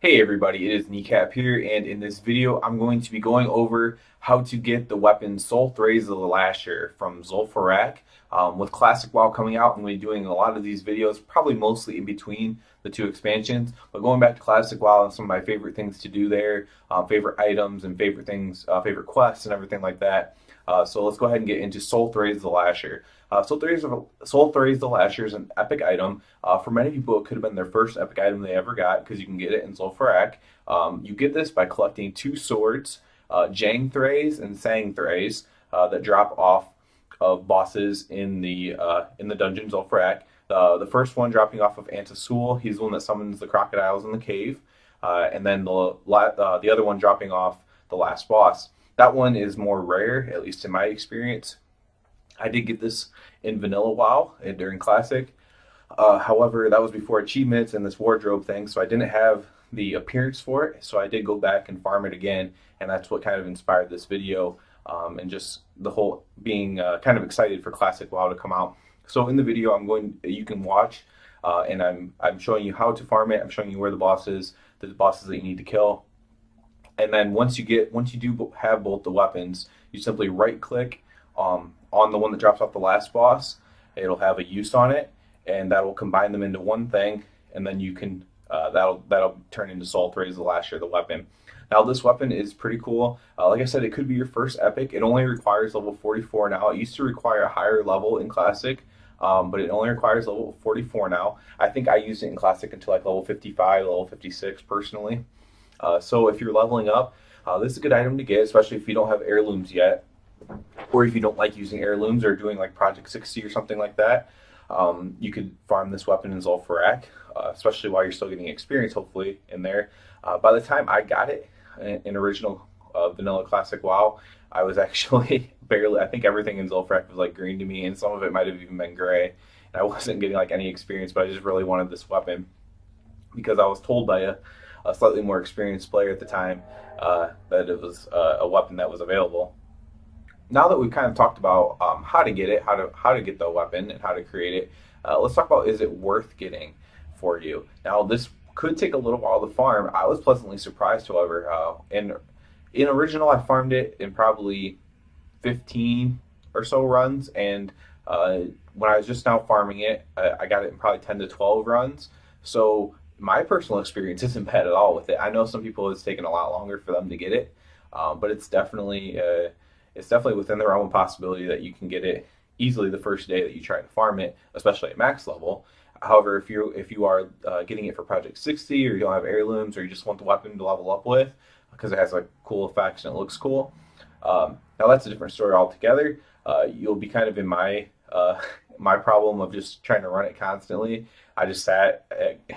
Hey everybody, it is Kneecap here, and in this video I'm going to be going over how to get the weapon Sul'thraze the Lasher from zul'furak. With Classic WoW coming out, I'm going to be doing a lot of these videos, probably mostly in between the two expansions, but going back to Classic WoW and some of my favorite things to do there, favorite items and favorite things, favorite quests and everything like that. So let's go ahead and get into Sul'thraze the Lasher. Sul'thraze the Lasher is an epic item. For many people, it could have been their first epic item they ever got because you can get it in Zul'furak. You get this by collecting two swords, jang'thraze and sang'thraze, that drop off of bosses in the dungeon Zul'furak. The first one dropping off of Sul, he's the one that summons the crocodiles in the cave, and then the other one dropping off the last boss. That one is more rare, at least in my experience. I did get this in Vanilla WoW and during Classic. However, that was before achievements and this wardrobe thing, so I didn't have the appearance for it. So I did go back and farm it again, and that's what kind of inspired this video, and just the whole being kind of excited for Classic WoW to come out. So in the video, you can watch, and I'm showing you how to farm it. I'm showing you where the bosses that you need to kill. And then once you do have both the weapons, you simply right click on the one that drops off the last boss. It'll have a use on it, and that will combine them into one thing, and then you can that'll turn into Sul'thraze the Lasher, the weapon. Now this weapon is pretty cool. Like I said, it could be your first epic. It only requires level 44 now. It used to require a higher level in Classic, but it only requires level 44 now. I think I used it in Classic until like level 55, level 56 personally. So if you're leveling up, this is a good item to get, especially if you don't have heirlooms yet, or if you don't like using heirlooms or doing like Project 60 or something like that. You could farm this weapon in Zul'furak, especially while you're still getting experience, hopefully, in there. By the time I got it in original Vanilla Classic WoW, I was actually barely, I think everything in Zul'furak was like green to me, and some of it might have even been gray. And I wasn't getting like any experience, but I just really wanted this weapon because I was told by a slightly more experienced player at the time that it was a weapon that was available. Now that we've kind of talked about how to get it, how to get the weapon, and how to create it, let's talk about, is it worth getting for you? Now this could take a little while to farm. I was pleasantly surprised, however. In original, I farmed it in probably 15 or so runs, and when I was just now farming it, I got it in probably 10 to 12 runs. So my personal experience isn't bad at all with it. I know some people it's taken a lot longer for them to get it, but it's definitely within the realm of possibility that you can get it easily the first day that you try to farm it, especially at max level. However, if you are getting it for Project 60, or you don't have heirlooms, or you just want the weapon to level up with because it has like cool effects and it looks cool, now that's a different story altogether. You'll be kind of in my problem of just trying to run it constantly. I just sat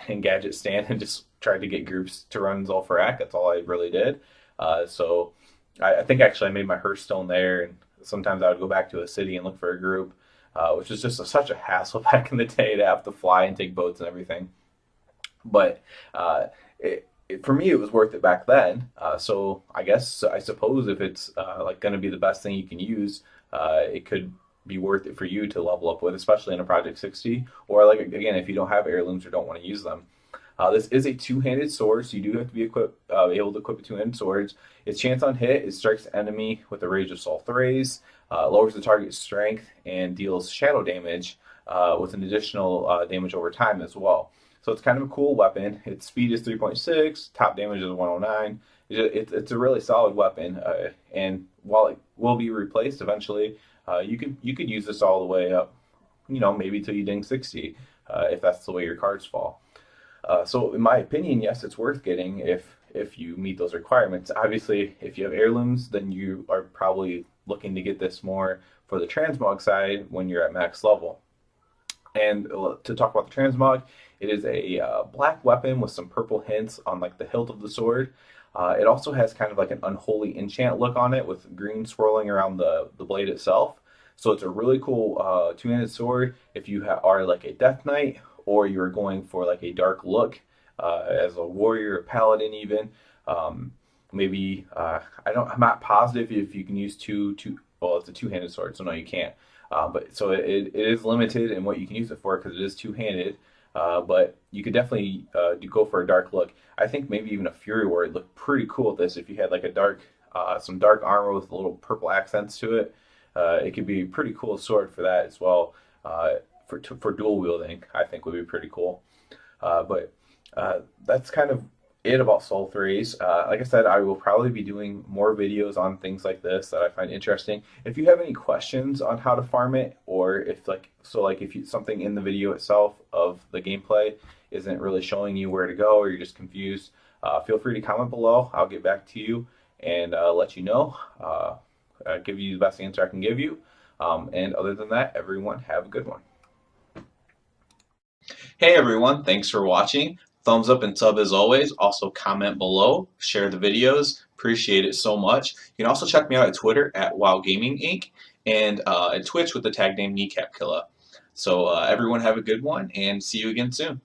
in Gadget Stand and just tried to get groups to run Zul'furak. That's all I really did. So I think actually I made my Hearthstone there, and sometimes I would go back to a city and look for a group, which was just such a hassle back in the day to have to fly and take boats and everything. But for me, it was worth it back then. So I suppose if it's like going to be the best thing you can use, it could be worth it for you to level up with, especially in a Project 60, or like again, if you don't have heirlooms or don't want to use them. This is a two-handed sword, so you do have to be able to equip a two-handed sword. Its chance on hit, it strikes the enemy with a rage of Sul'thraze, lowers the target's strength, and deals shadow damage with an additional damage over time as well. So it's kind of a cool weapon. Its speed is 3.6, top damage is 109. It's a really solid weapon, and while it will be replaced eventually, you could use this all the way up, maybe till you ding 60, if that's the way your cards fall. So in my opinion, yes, it's worth getting if you meet those requirements. Obviously, if you have heirlooms, then you are probably looking to get this more for the transmog side when you're at max level. And to talk about the transmog, it is a black weapon with some purple hints on like the hilt of the sword. It also has kind of like an unholy enchant look on it with green swirling around the blade itself. So it's a really cool two-handed sword if you are like a Death Knight, or you're going for like a dark look as a warrior, a paladin even. Maybe I'm not positive if you can use well, it's a two-handed sword, so no, you can't. But so it is limited in what you can use it for because it is two-handed. But you could definitely go for a dark look. I think maybe even a Fury War would look pretty cool with this if you had like a dark, some dark armor with a little purple accents to it. It could be a pretty cool sword for that as well. For dual wielding, I think would be pretty cool. But that's kind of it about Sul'thraze. Like I said, I will probably be doing more videos on things like this that I find interesting. If you have any questions on how to farm it, or if if you, something in the video itself of the gameplay isn't really showing you where to go, or you're just confused, feel free to comment below. I'll get back to you and let you know. Give you the best answer I can give you. And other than that, everyone have a good one. Hey everyone, thanks for watching. Thumbs up and sub as always. Also comment below, share the videos. Appreciate it so much. You can also check me out at Twitter at WoW Gaming Inc. and at Twitch with the tag name Kneecap Killer. So everyone have a good one and see you again soon.